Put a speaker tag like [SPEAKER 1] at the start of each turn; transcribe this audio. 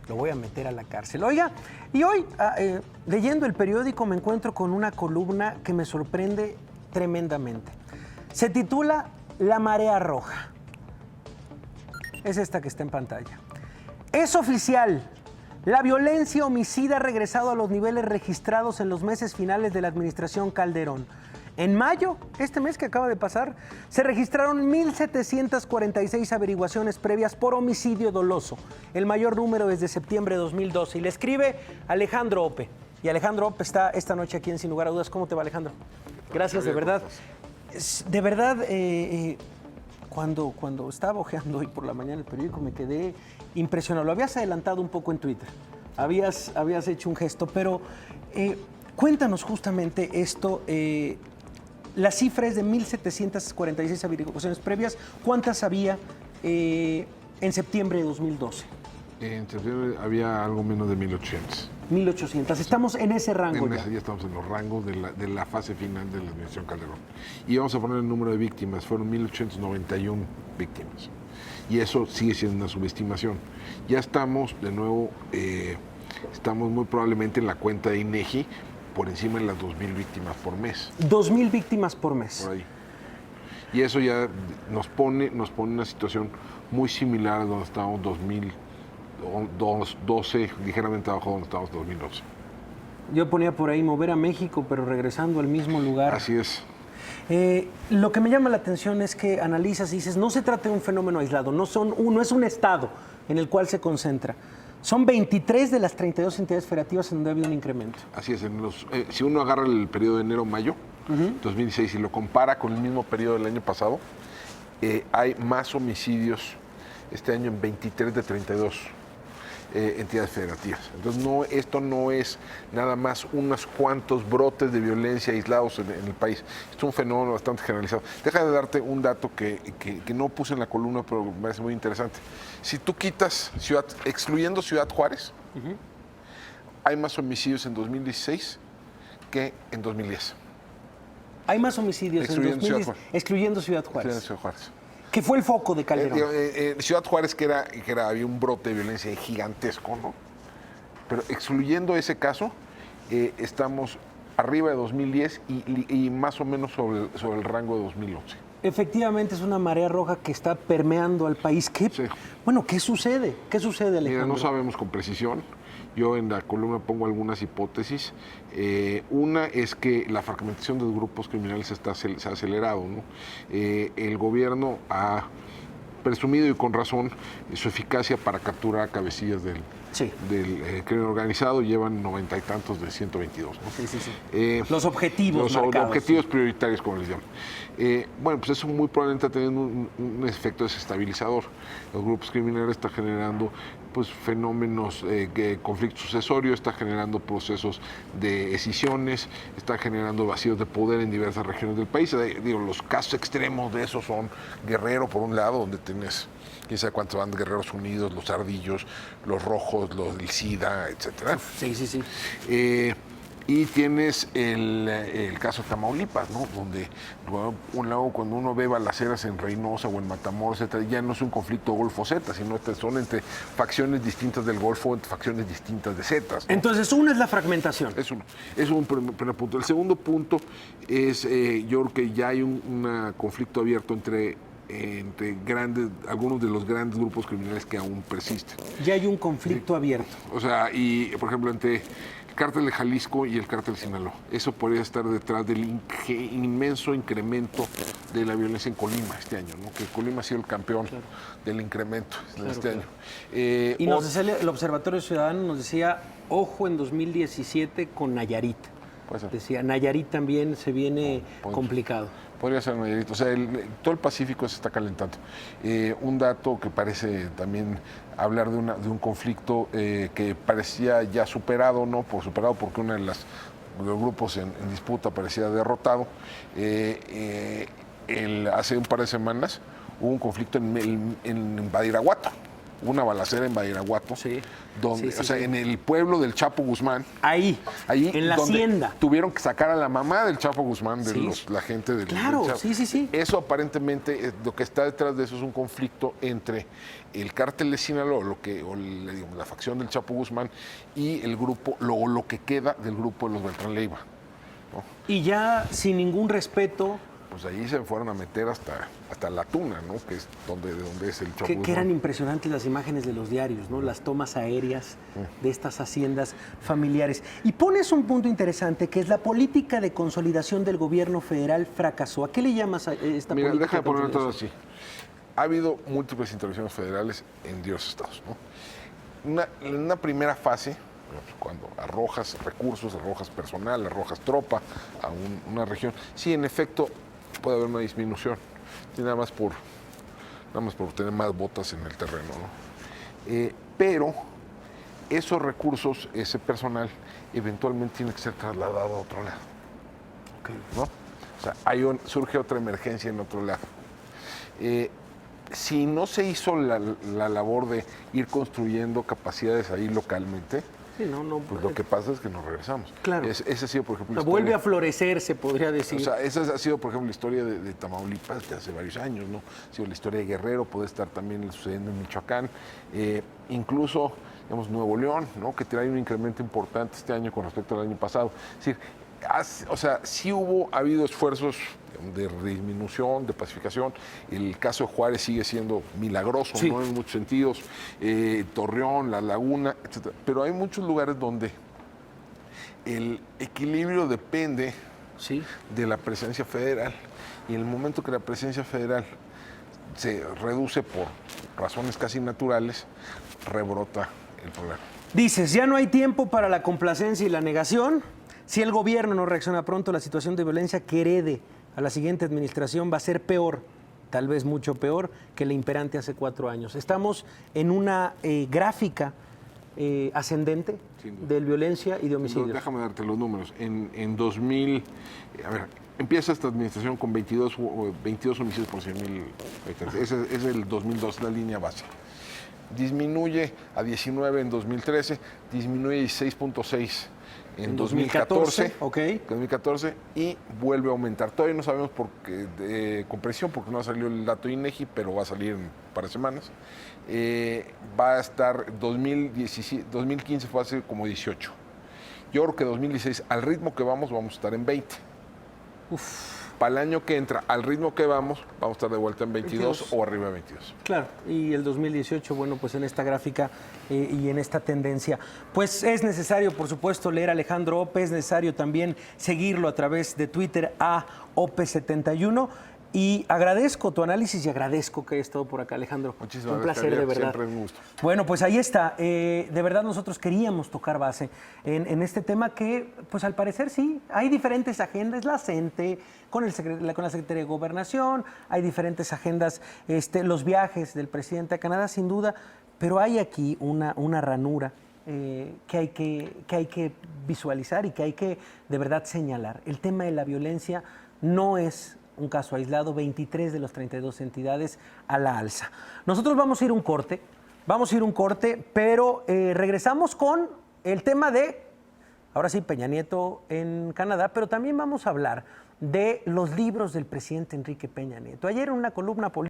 [SPEAKER 1] lo voy a meter a la cárcel. Oiga, y hoy, leyendo el periódico, me encuentro con una columna que me sorprende tremendamente. Se titula La Marea Roja. Es esta que está en pantalla. Es oficial. La violencia homicida ha regresado a los niveles registrados en los meses finales de la administración Calderón. En mayo, este mes que acaba de pasar, se registraron 1,746 averiguaciones previas por homicidio doloso, el mayor número desde septiembre de 2012. Y le escribe Alejandro Ope. Y Alejandro Ope está esta noche aquí en Sin Lugar a Dudas. ¿Cómo te va, Alejandro? Gracias, de verdad. De verdad, cuando estaba hojeando hoy por la mañana el periódico, me quedé impresionado. Lo habías adelantado un poco en Twitter. Habías hecho un gesto, pero cuéntanos justamente esto. La cifra es de 1,746 averiguaciones previas. ¿Cuántas había en septiembre de 2012?
[SPEAKER 2] En septiembre había algo menos de 1,800.
[SPEAKER 1] 1,800. Estamos en ese rango ya.
[SPEAKER 2] Ya estamos en los rangos de la fase final de la administración Calderón. Y vamos a poner el número de víctimas. Fueron 1,891 víctimas. Y eso sigue siendo una subestimación. Ya estamos, de nuevo, estamos muy probablemente en la cuenta de INEGI por encima de las 2,000 víctimas por mes. 2,000
[SPEAKER 1] víctimas por mes.
[SPEAKER 2] Por ahí. Y eso ya nos pone en una situación muy similar a donde estábamos 2012, ligeramente abajo de donde estábamos 2011.
[SPEAKER 1] Yo ponía por ahí mover a México, pero regresando al mismo lugar.
[SPEAKER 2] Así es.
[SPEAKER 1] Lo que me llama la atención es que analizas y dices, no se trata de un fenómeno aislado, no es un estado en el cual se concentra. Son 23 de las 32 entidades federativas en donde ha habido un incremento.
[SPEAKER 2] Así es. Si uno agarra el periodo de enero-mayo, 2016, y lo compara con el mismo periodo del año pasado, hay más homicidios este año en 23 de 32 entidades federativas. Entonces, esto no es nada más unos cuantos brotes de violencia aislados en el país. Es un fenómeno bastante generalizado. Deja de darte un dato que no puse en la columna, pero me parece muy interesante. Si tú quitas excluyendo Ciudad Juárez, hay más homicidios en 2016 que en 2010.
[SPEAKER 1] Hay más homicidios
[SPEAKER 2] excluyendo
[SPEAKER 1] en 2010, excluyendo Ciudad Juárez.
[SPEAKER 2] Excluyendo Ciudad Juárez.
[SPEAKER 1] Que fue el foco de Calderón.
[SPEAKER 2] Ciudad Juárez, había un brote de violencia gigantesco, ¿no? Pero excluyendo ese caso, estamos arriba de 2010 y más o menos sobre el rango de 2011.
[SPEAKER 1] Efectivamente, es una marea roja que está permeando al país. Bueno, ¿qué sucede? ¿Qué sucede, Alejandro?
[SPEAKER 2] Mira, no sabemos con precisión. Yo en la columna pongo algunas hipótesis. Una es que la fragmentación de los grupos criminales se ha acelerado, ¿no? El gobierno ha presumido, y con razón, su eficacia para capturar cabecillas del crimen organizado. Llevan 90 y tantos de 122, ¿no?
[SPEAKER 1] Los objetivos marcados.
[SPEAKER 2] Los objetivos prioritarios, como les llaman. Bueno, pues eso muy probablemente está teniendo un efecto desestabilizador. Los grupos criminales están generando fenómenos, conflicto sucesorio, está generando procesos de escisiones, está generando vacíos de poder en diversas regiones del país. Los casos extremos de eso son Guerrero, por un lado, donde tienes quién sabe cuántos van, Guerreros Unidos, los Ardillos, los Rojos, los del SIDA, etcétera.
[SPEAKER 1] Sí.
[SPEAKER 2] Y tienes el caso de Tamaulipas, ¿no? Donde luego cuando uno ve balaceras en Reynosa o en Matamoros, etcétera, ya no es un conflicto Golfo-Z, sino son entre facciones distintas del Golfo, entre facciones distintas de Zetas, ¿no?
[SPEAKER 1] Entonces, una es la fragmentación.
[SPEAKER 2] Es un primer punto. El segundo punto es, yo creo que ya hay un conflicto abierto entre algunos de los grandes grupos criminales que aún persisten.
[SPEAKER 1] Ya hay un conflicto abierto.
[SPEAKER 2] O sea, y por ejemplo, entre el cártel de Jalisco y el cártel de Sinaloa. Eso podría estar detrás del inmenso incremento de la violencia en Colima este año, ¿no? Que Colima ha sido el campeón del incremento este año.
[SPEAKER 1] Y nos decía el Observatorio Ciudadano, nos decía, ojo en 2017 con Nayarit. Decía, Nayarit también se viene complicado.
[SPEAKER 2] Podría ser Nayarit. O sea, todo el Pacífico se está calentando. Un dato que parece también hablar de un conflicto que parecía ya superado, ¿no? Superado porque uno de los grupos en disputa parecía derrotado. Hace un par de semanas hubo un conflicto en Badiraguato. una balacera en Badiraguato,
[SPEAKER 1] Sí.
[SPEAKER 2] donde,
[SPEAKER 1] Sí,
[SPEAKER 2] o sea,
[SPEAKER 1] sí.
[SPEAKER 2] en el pueblo del Chapo Guzmán.
[SPEAKER 1] Ahí,
[SPEAKER 2] Allí
[SPEAKER 1] en la
[SPEAKER 2] donde
[SPEAKER 1] hacienda.
[SPEAKER 2] tuvieron que sacar a la mamá del Chapo Guzmán, de
[SPEAKER 1] Sí.
[SPEAKER 2] la gente del
[SPEAKER 1] Claro,
[SPEAKER 2] del Chapo.
[SPEAKER 1] sí.
[SPEAKER 2] Eso aparentemente, lo que está detrás de eso es un conflicto entre el cártel de Sinaloa, digamos, la facción del Chapo Guzmán, y el grupo, lo que queda del grupo de los Beltrán Leiva.
[SPEAKER 1] Y ya sin ningún respeto,
[SPEAKER 2] Pues ahí se fueron a meter hasta La Tuna, ¿no? Que es de donde es el Chapo
[SPEAKER 1] que
[SPEAKER 2] Guzmán.
[SPEAKER 1] eran impresionantes las imágenes de los diarios, ¿no? Las tomas aéreas de estas haciendas familiares. Y pones un punto interesante, que es la política de consolidación del gobierno federal fracasó. ¿A qué le llamas a esta
[SPEAKER 2] Mira,
[SPEAKER 1] política?
[SPEAKER 2] déjame
[SPEAKER 1] de
[SPEAKER 2] ponerlo todo
[SPEAKER 1] consolidación?
[SPEAKER 2] así. Ha habido múltiples intervenciones federales en diversos estados, ¿no? En una primera fase, cuando arrojas recursos, arrojas personal, arrojas tropa a una región, sí, en efecto, puede haber una disminución. Sí, nada más por tener más botas en el terreno, ¿no? Pero esos recursos, ese personal, eventualmente tiene que ser trasladado a otro lado, ¿no? O sea, surge otra emergencia en otro lado. Si no se hizo la labor de ir construyendo capacidades ahí localmente,
[SPEAKER 1] Sí, no,
[SPEAKER 2] pues lo que pasa es que nos regresamos.
[SPEAKER 1] Claro.
[SPEAKER 2] Esa ha sido, por ejemplo,
[SPEAKER 1] o sea,
[SPEAKER 2] la
[SPEAKER 1] vuelve a
[SPEAKER 2] historia.
[SPEAKER 1] florecer, se podría decir.
[SPEAKER 2] O sea, esa ha sido, por ejemplo, la historia de Tamaulipas de hace varios años, ¿no? Ha sido la historia de Guerrero, puede estar también sucediendo en Michoacán, incluso, digamos, Nuevo León, ¿no? Que trae un incremento importante este año con respecto al año pasado. Es decir, sí ha habido esfuerzos de disminución, de pacificación. El caso de Juárez sigue siendo milagroso,
[SPEAKER 1] Sí.
[SPEAKER 2] ¿no? En muchos sentidos. Torreón, La Laguna, etc. Pero hay muchos lugares donde el equilibrio depende
[SPEAKER 1] Sí.
[SPEAKER 2] de la presencia federal. Y en el momento que la presencia federal se reduce por razones casi naturales, rebrota el problema.
[SPEAKER 1] Dices, ya no hay tiempo para la complacencia y la negación. Si el gobierno no reacciona pronto, la situación de violencia que herede a la siguiente administración va a ser peor, tal vez mucho peor, que la imperante hace 4 años. Estamos en una gráfica ascendente
[SPEAKER 2] Sin duda.
[SPEAKER 1] de violencia y de homicidios.
[SPEAKER 2] Déjame darte los números. En 2000, a ver, empieza esta administración con 22 homicidios por 100,000 habitantes. Ese es el 2002, la línea base. Disminuye a 19 en 2013, disminuye a 16.6 en 2014,
[SPEAKER 1] ok.
[SPEAKER 2] 2014 y vuelve a aumentar. Todavía no sabemos por qué, con precisión, porque no ha salido el dato INEGI, pero va a salir en un par de semanas. Va a estar 2015 fue hace como 18. Yo creo que 2016, al ritmo que vamos a estar en 20. Para el año que entra, al ritmo que vamos a estar de vuelta en 22 o arriba de 22.
[SPEAKER 1] Claro, y el 2018, bueno, pues en esta gráfica y en esta tendencia. Pues es necesario, por supuesto, leer a Alejandro Ope, es necesario también seguirlo a través de Twitter a Ope71. Y agradezco tu análisis y agradezco que hayas estado por acá, Alejandro.
[SPEAKER 2] Muchísimas
[SPEAKER 1] un
[SPEAKER 2] gracias,
[SPEAKER 1] placer, de
[SPEAKER 2] Javier.
[SPEAKER 1] verdad.
[SPEAKER 2] Siempre es un gusto.
[SPEAKER 1] Bueno, pues ahí está. De verdad nosotros queríamos tocar base en este tema que, pues al parecer sí, hay diferentes agendas, la CENTE, con la Secretaría de Gobernación, hay diferentes agendas, los viajes del presidente a Canadá, sin duda, pero hay aquí una ranura que hay que visualizar y que hay que de verdad señalar. El tema de la violencia no es un caso aislado, 23 de las 32 entidades a la alza. Nosotros vamos a ir a un corte, pero regresamos con el tema de, ahora sí, Peña Nieto en Canadá, pero también vamos a hablar de los libros del presidente Enrique Peña Nieto. Ayer en una columna política